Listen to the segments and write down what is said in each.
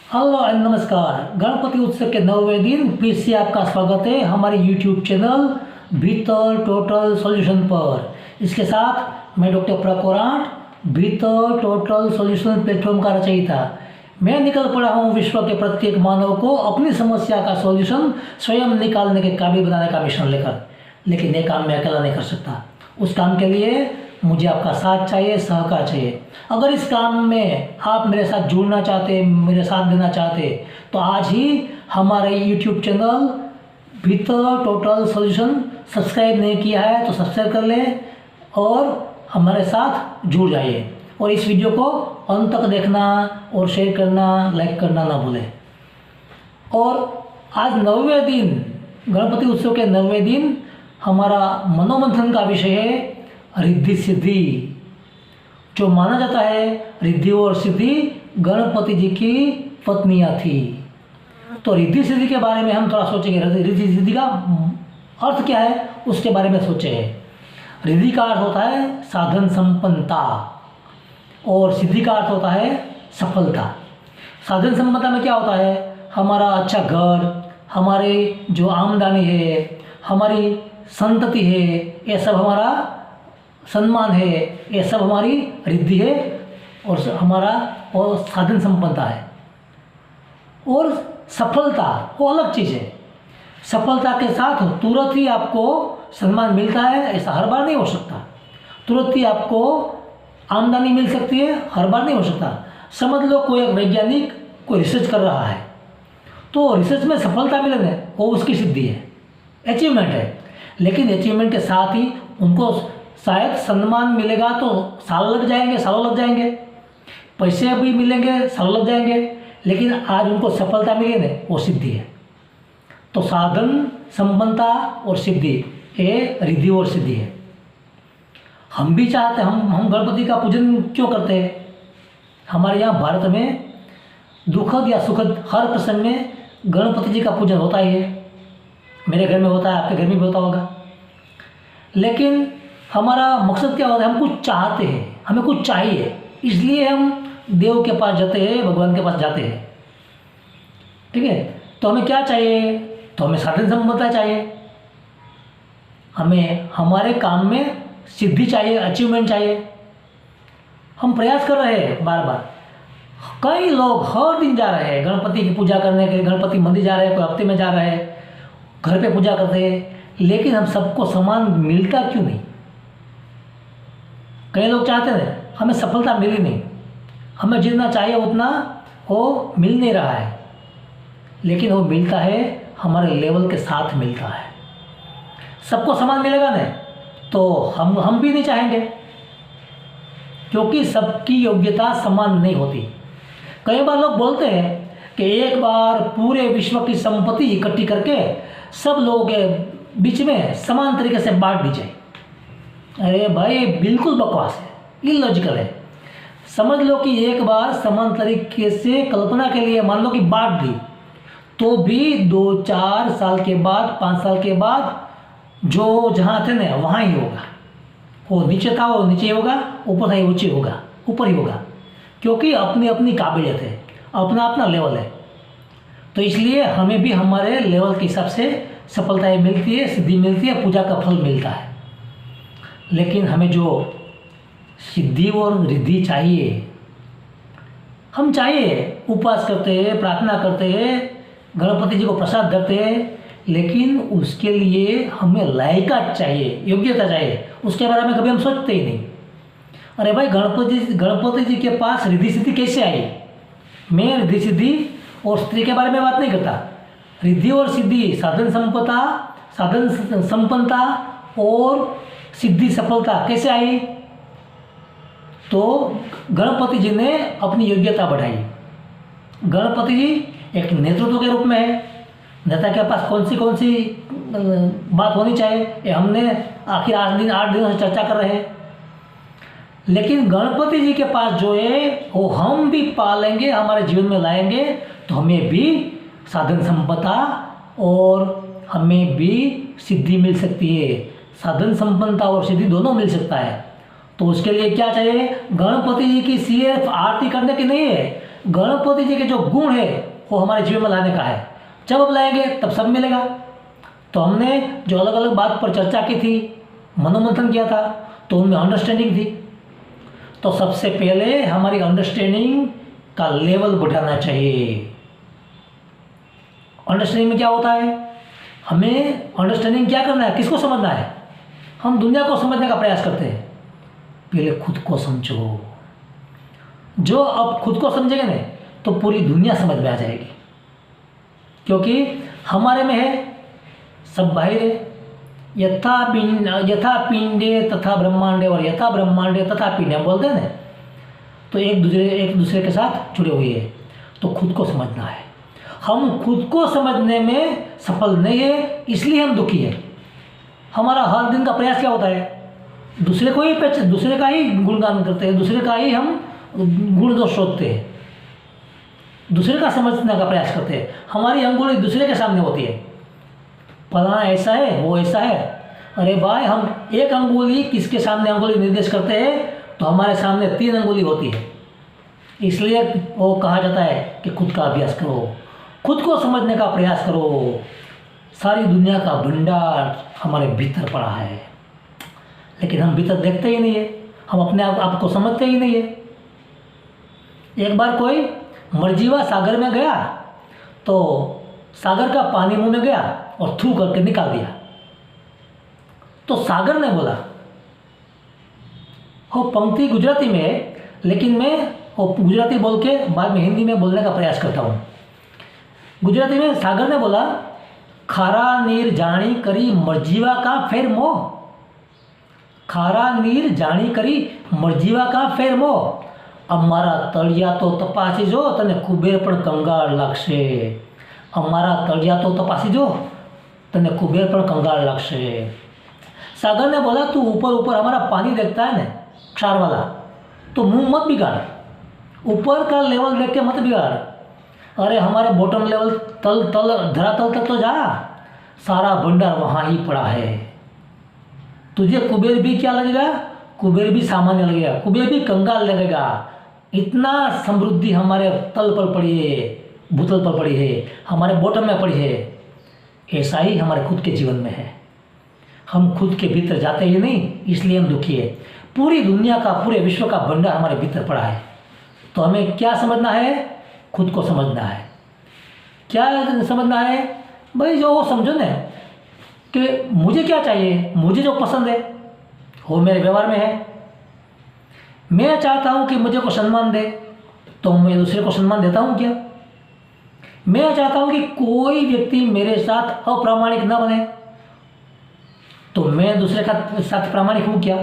Hello and नमस्कार। गणपति उत्सव के 9वें दिन फिर से आपका स्वागत है हमारे यूट्यूब चैनल भीतर टोटल सॉल्यूशन पर। इसके साथ मैं डॉक्टर प्रकोराट भीतर टोटल सॉल्यूशन प्लेटफॉर्म का रचयिता। मैं निकल पड़ा हूँ विश्व के प्रत्येक मानव को अपनी समस्या का सॉल्यूशन स्वयं निकालने के काबिल बनाने का मिशन लेकर। लेकिन ये काम मैं अकेला नहीं कर सकता। उस काम के लिए मुझे आपका साथ चाहिए, सहकार चाहिए। अगर इस काम में आप मेरे साथ जुड़ना चाहते, मेरे साथ देना चाहते, तो आज ही हमारे YouTube चैनल भीतर टोटल सॉल्यूशन सब्सक्राइब नहीं किया है तो सब्सक्राइब कर लें और हमारे साथ जुड़ जाइए। और इस वीडियो को अंत तक देखना और शेयर करना, लाइक करना ना भूलें। और आज 9वें दिन, गणपति उत्सव के 9वें दिन हमारा मनोमंथन का विषय है रिद्धि सिद्धि। जो माना जाता है रिद्धि और सिद्धि गणपति जी की पत्नियां थी। तो रिद्धि सिद्धि के बारे में हम थोड़ा सोचेंगे। रिद्धि सिद्धि का अर्थ क्या है उसके बारे में सोचेंगे। रिद्धि का अर्थ होता है साधन संपन्नता और सिद्धि का अर्थ होता है सफलता। साधन संपन्नता में क्या होता है? हमारा अच्छा घर, हमारे जो आमदनी है, हमारी संतति है, ये सब हमारा सम्मान है, ये सब हमारी रिद्धि है और हमारा और साधन संपन्नता है। और सफलता वो अलग चीज़ है। सफलता के साथ तुरंत ही आपको सम्मान मिलता है, ऐसा हर बार नहीं हो सकता। तुरंत ही आपको आमदनी मिल सकती है, हर बार नहीं हो सकता। समझ लो कोई एक वैज्ञानिक कोई रिसर्च कर रहा है तो रिसर्च में सफलता मिलना है वो उसकी सिद्धि है, अचीवमेंट है। लेकिन अचीवमेंट के साथ ही उनको शायद सम्मान मिलेगा तो साल लग जाएंगे, सालों लग जाएंगे, पैसे भी मिलेंगे, सालों लग जाएंगे, लेकिन आज उनको सफलता मिली ना वो सिद्धि है। तो साधन संपन्नता और सिद्धि ये रिद्धि और सिद्धि है। हम भी चाहते हैं, हम गणपति का पूजन क्यों करते हैं? हमारे यहाँ भारत में दुखद या सुखद हर प्रसंग में गणपति जी का पूजन होता ही है। मेरे घर में होता है, आपके घर में भी होता होगा। लेकिन हमारा मकसद क्या होता है? हम कुछ चाहते हैं, हमें कुछ चाहिए, इसलिए हम देव के पास जाते हैं, भगवान के पास जाते हैं। ठीक है, तो हमें क्या चाहिए? तो हमें साधन संपन्नता चाहिए, हमें हमारे काम में सिद्धि चाहिए, अचीवमेंट चाहिए। हम प्रयास कर रहे हैं बार बार। कई लोग हर दिन जा रहे हैं गणपति की पूजा करने के लिए, गणपति मंदिर जा रहे हैं, कोई हफ्ते में जा रहे हैं, घर पे पूजा करते हैं, लेकिन हम सबको समान मिलता क्यों नहीं? कई लोग चाहते हैं हमें सफलता मिली नहीं, हमें जितना चाहिए उतना वो मिल नहीं रहा है, लेकिन वो मिलता है हमारे लेवल के साथ मिलता है। सबको समान मिलेगा ना तो हम भी नहीं चाहेंगे, क्योंकि सबकी योग्यता समान नहीं होती। कई बार लोग बोलते हैं कि एक बार पूरे विश्व की संपत्ति इकट्ठी करके सब लोगों के बीच में समान तरीके से बांट दी जाए। अरे भाई, बिल्कुल बकवास है, इलॉजिकल है। समझ लो कि एक बार समान तरीके से कल्पना के लिए मान लो कि बांट दी, तो भी 2-4 साल के बाद, 5 साल के बाद जो जहाँ थे ना वहाँ ही होगा। वो नीचे था वो नीचे होगा, ऊपर था ये ऊँचे होगा, ऊपर ही होगा, क्योंकि अपनी अपनी काबिलियत है, अपना अपना लेवल है। तो इसलिए हमें भी हमारे लेवल के हिसाब से सफलताएँ मिलती है, सिद्धि मिलती है, पूजा का फल मिलता है। लेकिन हमें जो सिद्धि और रिद्धि चाहिए, हम चाहिए उपवास करते हैं, प्रार्थना करते हैं, गणपति जी को प्रसाद देते हैं, लेकिन उसके लिए हमें लायकात चाहिए, योग्यता चाहिए। उसके बारे में कभी हम सोचते ही नहीं। अरे भाई, गणपति जी के पास रिद्धि सिद्धि कैसे आई? मैं रिद्धि सिद्धि और स्त्री के बारे में बात नहीं करता। रिद्धि और सिद्धि, साधन संपन्नता और सिद्धि सफलता कैसे आई? तो गणपति जी ने अपनी योग्यता बढ़ाई। गणपति जी एक नेतृत्व के रूप में है। नेता के पास कौन सी बात होनी चाहिए, ये हमने आखिर 8 दिनों से चर्चा कर रहे हैं। लेकिन गणपति जी के पास जो है वो हम भी पालेंगे, हमारे जीवन में लाएंगे, तो हमें भी साधन संपदा और हमें भी सिद्धि मिल सकती है। साधन संपन्नता और सिद्धि दोनों मिल सकता है। तो उसके लिए क्या चाहिए? गणपति जी की सिर्फ आरती करने की नहीं है, गणपति जी के जो गुण है वो हमारे जीवन में लाने का है। जब हम लाएंगे तब सब मिलेगा। तो हमने जो अलग अलग बात पर चर्चा की थी, मनोमंथन किया था, तो उनमें अंडरस्टैंडिंग थी। तो सबसे पहले हमारी अंडरस्टैंडिंग का लेवल बढ़ाना चाहिए। अंडरस्टैंडिंग में क्या होता है, हमें अंडरस्टैंडिंग क्या करना है, किसको समझना है। हम दुनिया को समझने का प्रयास करते हैं, पहले खुद को समझो। जो अब खुद को समझेंगे ना तो पूरी दुनिया समझ में आ जाएगी, क्योंकि हमारे में है, सब बाहर है। यथा पिंडे तथा ब्रह्मांडे और यथा ब्रह्मांडे तथा पिंडे हम बोलते हैं ना, तो एक दूसरे के साथ जुड़े हुए हैं। तो खुद को समझना है। हम खुद को समझने में सफल नहीं है, इसलिए हम दुखी है। हमारा हर दिन का प्रयास क्या होता है, दूसरे का ही गुणगान करते हैं, दूसरे का ही हम गुण दोष शोधते हैं, दूसरे का समझने का प्रयास करते हैं। हमारी अंगुली दूसरे के सामने होती है, फलाना ऐसा है, वो ऐसा है। अरे भाई, हम एक अंगुली किसके सामने अंगुली निर्देश करते हैं तो हमारे सामने 3 अंगुली होती है। इसलिए वो कहा जाता है कि खुद का अभ्यास करो, खुद को समझने का प्रयास करो। सारी दुनिया का भंडार हमारे भीतर पड़ा है, लेकिन हम भीतर देखते ही नहीं है, हम अपने आप को समझते ही नहीं है। एक बार कोई मरजीवा सागर में गया तो सागर का पानी मुंह में गया और थू करके निकाल दिया। तो सागर ने बोला, वो पंक्ति गुजराती में है, लेकिन मैं वो गुजराती बोल के बाद में हिंदी में बोलने का प्रयास करता हूँ। गुजराती में सागर ने बोला, खारा नीर जानी करी मरजीवा का फेर मोह। खारा नीर जानी करी मरजीवा का फेर मोह। અમારા તળિયા તો તપાસી જો તને કુબેર પણ કંગાળ લાગશે। અમારા તળિયા તો તપાસી જો तने कुबेर पर कंगाल लगसे। सागर ने बोला, तू ऊपर ऊपर हमारा पानी देखता है ना, क्षार वाला, तो मुंह मत बिगाड़, ऊपर का लेवल देख के मत बिगाड़। अरे हमारे बॉटम लेवल धरातल तक तो जा, सारा भंडार वहाँ ही पड़ा है। तुझे कुबेर भी क्या लगेगा, कुबेर भी सामान्य लगेगा, कुबेर भी कंगाल लगेगा। इतना समृद्धि हमारे तल पर पड़ी है, भूतल पर पड़ी है, हमारे बॉटम में पड़ी है। ऐसा ही हमारे खुद के जीवन में है। हम खुद के भीतर जाते ही नहीं, इसलिए हम दुखी है। पूरी दुनिया का, पूरे विश्व का भंडार हमारे भीतर पड़ा है। तो हमें क्या समझना है, खुद को समझना है। क्या समझना है भाई, जो वो समझो ना कि मुझे क्या चाहिए, मुझे जो पसंद है वो मेरे व्यवहार में है। मैं चाहता हूँ कि मुझे को सम्मान दे, तो मैं दूसरे को सम्मान देता हूँ क्या? मैं चाहता हूँ कि कोई व्यक्ति मेरे साथ अप्रामाणिक न बने, तो मैं दूसरे का साथ प्रामाणिक हूँ क्या?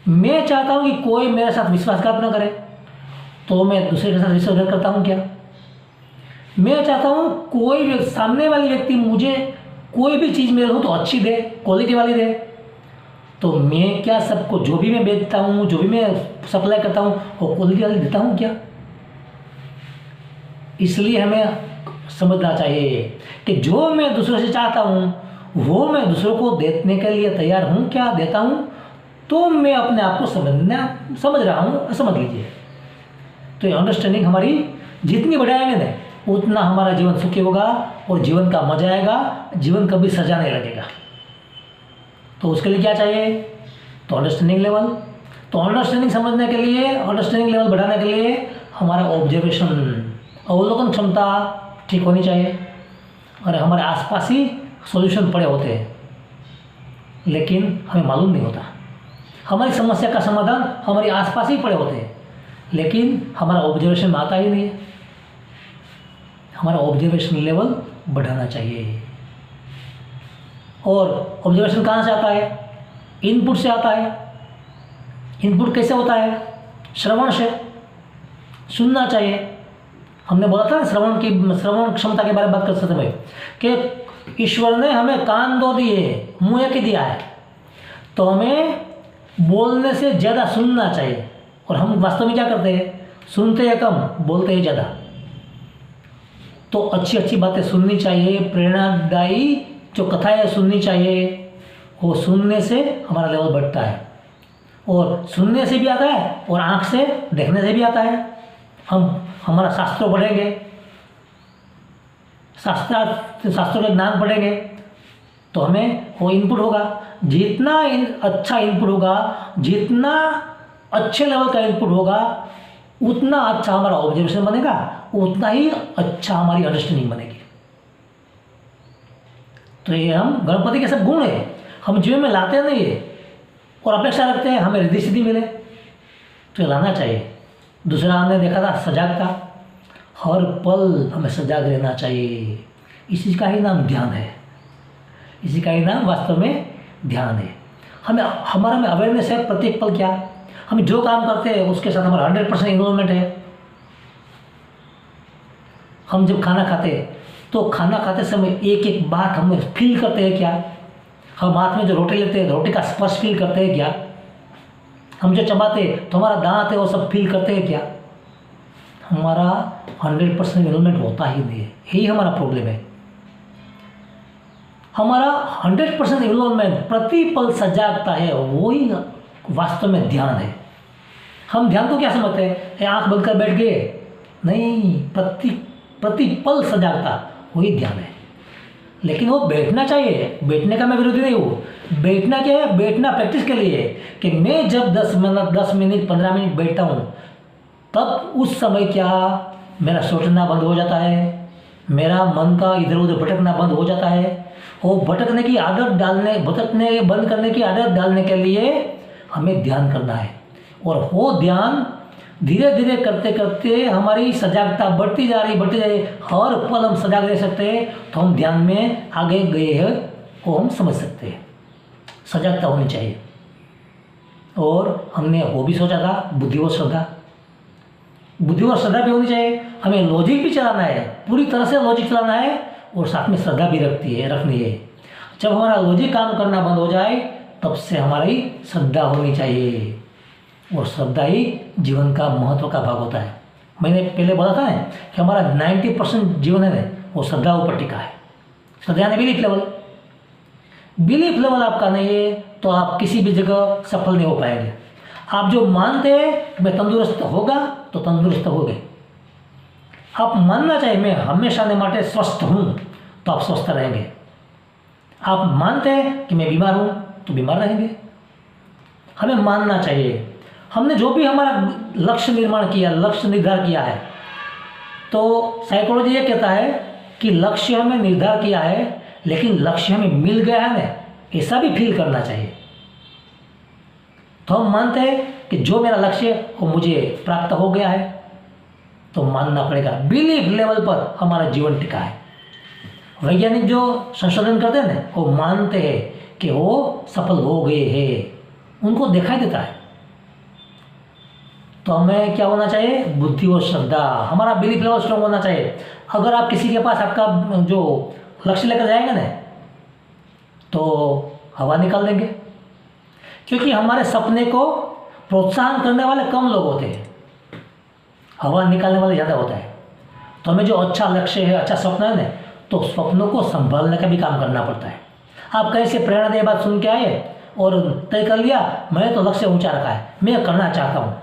मैं चाहता हूँ कि कोई मेरे साथ विश्वासघात न करे, तो मैं दूसरे के साथ विश्वासघात करता हूँ क्या? मैं चाहता हूँ कोई सामने वाली व्यक्ति मुझे कोई भी चीज़ मेरे हो तो अच्छी दे, क्वालिटी वाली दे, तो मैं क्या सबको जो भी मैं बेचता हूँ, जो भी मैं सप्लाई करता हूँ, वो क्वालिटी वाली देता हूँ क्या? इसलिए हमें समझना चाहिए कि जो मैं दूसरों से चाहता हूँ वो मैं दूसरों को देने के लिए तैयार हूँ क्या, देता हूँ, तो मैं अपने आप को समझ रहा हूँ, समझ लीजिए। तो ये अंडरस्टैंडिंग हमारी जितनी बढ़ाएंगे ना, उतना हमारा जीवन सुखी होगा और जीवन का मजा आएगा, जीवन कभी सजा नहीं लगेगा। तो उसके लिए क्या चाहिए, तो अंडरस्टैंडिंग लेवल। तो अंडरस्टैंडिंग समझने के लिए, अंडरस्टैंडिंग लेवल बढ़ाने के लिए हमारा ऑब्जर्वेशन, अवलोकन क्षमता ठीक होनी चाहिए। और हमारे आसपास ही सॉल्यूशन पड़े होते हैं, लेकिन हमें मालूम नहीं होता। हमारी समस्या का समाधान हमारे आसपास ही पड़े होते हैं, लेकिन हमारा ऑब्जर्वेशन में आता ही नहीं है। हमारा ऑब्जर्वेशन लेवल बढ़ाना चाहिए। और ऑब्जर्वेशन कहाँ से आता है, इनपुट से आता है। इनपुट कैसे होता है, श्रवण से। सुनना चाहिए। हमने बोला था ना श्रवण क्षमता के बारे में बात करते समय कि ईश्वर ने हमें कान 2 दिए, मुँह 1 ही दिया है, तो हमें बोलने से ज़्यादा सुनना चाहिए। और हम वास्तव में क्या करते हैं, सुनते हैं कम, बोलते हैं ज़्यादा। तो अच्छी अच्छी बातें सुननी चाहिए, प्रेरणादायी जो कथाएं सुननी चाहिए। वो सुनने से हमारा लेवल बढ़ता है, और सुनने से भी आता है और आँख से देखने से भी आता है। हमारा शास्त्रों पढ़ेंगे, शास्त्रों के ज्ञान पढ़ेंगे, तो हमें वो इनपुट होगा। जितना अच्छा इनपुट होगा, जितना अच्छे लेवल का इनपुट होगा, उतना अच्छा हमारा ऑब्जर्वेशन बनेगा, उतना ही अच्छा हमारी अंडरस्टैंडिंग बनेगी। तो ये हम गणपति के सब गुण है, हम जीवन में लाते नहीं है और अपेक्षा रखते हैं हमें रिद्धि सिद्धि मिले, तो ये लाना चाहिए। दूसरा हमने देखा था सजागता, हर पल हमें सजाग रहना चाहिए। इसी का ही नाम ध्यान है, इसी का ही नाम वास्तव में ध्यान है। हमारा में अवेयरनेस है प्रत्येक पल क्या, हम जो काम करते हैं उसके साथ हमारा 100% इन्वॉल्वमेंट है। हम जब खाना खाते हैं तो खाना खाते समय एक एक बात हम फील करते हैं क्या, हम हाथ में जो रोटी लेते हैं रोटी का स्पर्श फील करते हैं क्या, हम जो चबाते हैं तो हमारा दांत है वो सब फील करते हैं क्या। हमारा 100% इन्वॉल्वमेंट होता ही नहीं है, यही हमारा प्रॉब्लम है। हमारा 100% इन्वॉल्वमेंट प्रति पल सजागता है, वही वास्तव में ध्यान है। हम ध्यान को क्या समझते हैं, आंख बंद कर बैठ गए, नहीं, प्रति पल सजागता वही ध्यान है। लेकिन वो बैठना चाहिए, बैठने का मैं विरोधी नहीं हूँ। बैठना क्या है, बैठना प्रैक्टिस के लिए कि मैं जब 10 मिनट 15 मिनट बैठता हूँ, तब उस समय क्या मेरा सोचना बंद हो जाता है, मेरा मन का इधर उधर भटकना बंद हो जाता है। वो भटकने बंद करने की आदत डालने के लिए हमें ध्यान करना है, और वो ध्यान धीरे धीरे करते करते हमारी सजागता बढ़ती जा रही हर पल हम सजाग रह सकते हैं, तो हम ध्यान में आगे गए हैं वो हम समझ सकते हैं। सजागता होनी चाहिए। और हमने वो भी सोचा था बुद्धि और श्रद्धा भी होनी चाहिए। हमें लॉजिक भी चलाना है, पूरी तरह से लॉजिक चलाना है, और साथ में श्रद्धा भी रखनी है। जब हमारा लॉजिक काम करना बंद हो जाए तब से हमारी श्रद्धा होनी चाहिए, और श्रद्धा ही जीवन का महत्व का भाग होता है। मैंने पहले बोला था ना कि हमारा 90% जीवन है वो श्रद्धा ऊपर टिका है। श्रद्धा यानी बिलीफ लेवल आपका नहीं है तो आप किसी भी जगह सफल नहीं हो पाएंगे। आप जो मानते हैं कि मैं तंदुरुस्त होगा तो तंदुरुस्त हो गए। आप मानना चाहिए मैं हमेशा ने माटे स्वस्थ हूँ तो आप स्वस्थ रहेंगे। आप मानते हैं कि मैं बीमार हूँ तो बीमार रहेंगे। हमें मानना चाहिए। हमने जो भी हमारा लक्ष्य निर्धार किया है, तो साइकोलॉजी ये कहता है कि लक्ष्य हमें निर्धार किया है, लेकिन लक्ष्य हमें मिल गया है ना, ऐसा भी फील करना चाहिए। तो हम मानते हैं कि जो मेरा लक्ष्य है वो मुझे प्राप्त हो गया है, तो मानना पड़ेगा। बिलीफ लेवल पर हमारा जीवन टिका है। वैज्ञानिक जो संशोधन करते हैं ना, वो मानते हैं कि वो सफल हो गए हैं, उनको दिखाई देता है। तो हमें क्या होना चाहिए, बुद्धि और श्रद्धा, हमारा बिलीफ लेवल स्ट्रॉन्ग होना चाहिए। अगर आप किसी के पास आपका जो लक्ष्य लेकर जाएंगे ना, तो हवा निकाल देंगे, क्योंकि हमारे सपने को प्रोत्साहन करने वाले कम लोग होते हैं, हवा निकालने वाले ज़्यादा होता है। तो हमें जो अच्छा लक्ष्य है, अच्छा सपना है ना, तो स्वप्नों को संभालने का भी काम करना पड़ता है। आप कहीं से प्रेरणादायी बात सुन के आए और तय कर लिया मैंने तो लक्ष्य ऊंचा रखा है, मैं करना चाहता हूँ,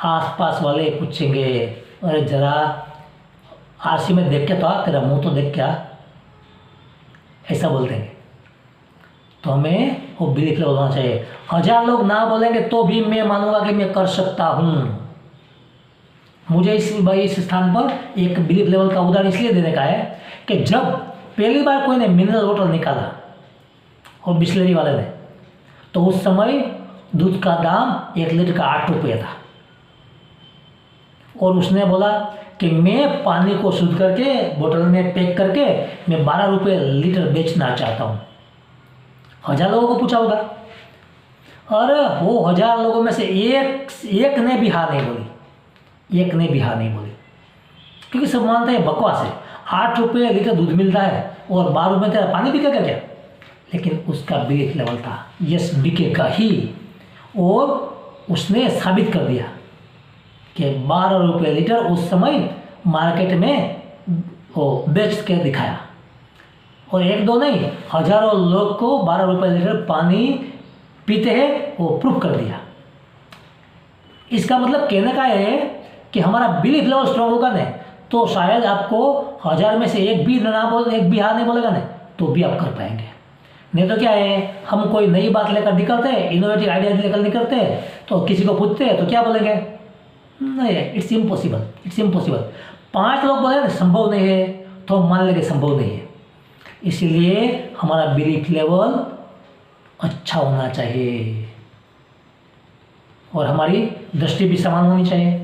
आसपास वाले पूछेंगे अरे जरा आरसी में देख के तो आ, तेरा मुंह तो देख क्या, ऐसा बोल देंगे। तो हमें वो बिलीफ लेवल होना चाहिए। 1000 लोग ना बोलेंगे तो भी मैं मानूंगा कि मैं कर सकता हूँ। मुझे इस स्थान पर एक बिलीफ लेवल का उदाहरण इसलिए देने का है कि जब पहली बार कोई ने मिनरल वाटर निकाला और बिस्लरी वाले ने, तो उस समय दूध का दाम 1 लीटर का 8 रुपये था, और उसने बोला कि मैं पानी को शुद्ध करके बोतल में पैक करके मैं 12 रुपये लीटर बेचना चाहता हूँ। 1000 लोगों को पूछा होगा, अरे वो 1000 लोगों में से एक ने भी हाँ नहीं बोली, क्योंकि सब मानते हैं बकवास है, 8 रुपये लीटर दूध मिलता है और 12 रुपये तेरा पानी बिकेगा क्या। लेकिन उसका बिलीफ लेवल था यस बिकेगा ही, और उसने साबित कर दिया कि 12 रुपये लीटर उस समय मार्केट में वो बेच के दिखाया, और 1-2 नहीं, हजारों लोग को 12 रुपये लीटर पानी पीते हैं वो प्रूफ कर दिया। इसका मतलब कहने का है कि हमारा बिलीफ लेवल स्ट्रांग होगा ना, तो शायद आपको 1000 में से एक भी हाँ नहीं बोलेगा ना, तो भी आप कर पाएंगे। नहीं तो क्या है, हम कोई नई बात लेकर निकलते हैं, इनोवेटिव आइडिया लेकर निकलते हैं, तो किसी को पूछते हैं तो क्या बोलेंगे, नहीं इट्स इम्पॉसिबल, इट्स इम्पॉसिबल। 5 लोग बोले संभव नहीं है, तो हम मान लेंगे संभव नहीं है। इसलिए हमारा बिलीफ लेवल अच्छा होना चाहिए और हमारी दृष्टि भी समान होनी चाहिए।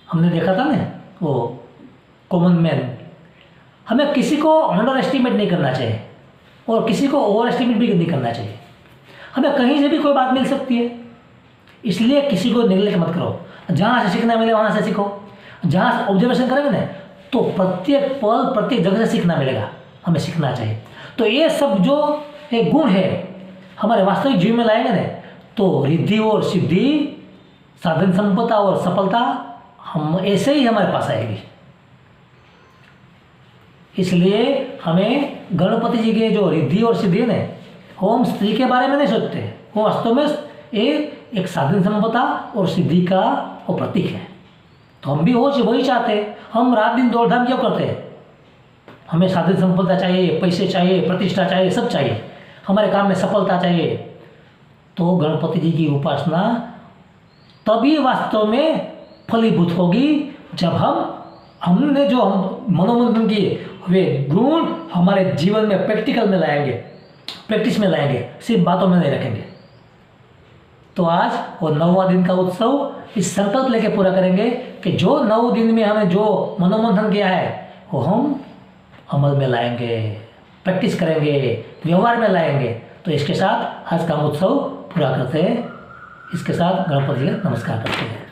हमने देखा था ना वो कॉमन मैन, हमें किसी को अंडर एस्टिमेट नहीं करना चाहिए और किसी को ओवर एस्टिमेट भी नहीं करना चाहिए। हमें कहीं से भी कोई बात मिल सकती है, इसलिए किसी को नेगलेक्ट मत करो। जहाँ से सीखना मिले वहाँ से सीखो। जहाँ से ऑब्जर्वेशन करेंगे ना, तो प्रत्येक पल प्रत्येक जगह से सीखना मिलेगा, हमें सीखना चाहिए। तो ये सब जो एक गुण है हमारे वास्तविक जीवन में लाएंगे ना, तो रिद्धि और सिद्धि, साधन संपदा और सफलता हम ऐसे ही हमारे पास आएगी। इसलिए हमें गणपति जी के जो रिद्धि और सिद्धि है, हम स्त्री के बारे में नहीं सोचते, वो वास्तव में एक साधन संपदा और सिद्धि का वो प्रतीक है। तो हम भी वही चाहते हैं। हम रात दिन दौड़ धाम क्यों करते हैं? हमें साधन संपदा चाहिए, पैसे चाहिए, प्रतिष्ठा चाहिए, सब चाहिए, हमारे काम में सफलता चाहिए। तो गणपति जी की उपासना तभी वास्तव में फलीभूत होगी जब हमने जो हम मनोमंथन किए वे गुण हमारे जीवन में प्रैक्टिकल में लाएंगे, प्रैक्टिस में लाएंगे, सिर्फ बातों में नहीं रखेंगे। तो आज वो 9वां दिन का उत्सव इस संकल्प लेके पूरा करेंगे कि जो 9 दिन में हमें जो मनोमंथन किया है वो हम अमल में लाएंगे, प्रैक्टिस करेंगे, व्यवहार में लाएंगे। तो इसके साथ आज का उत्सव पूरा करते हैं। इसके साथ गणपति जी का नमस्कार करते हैं।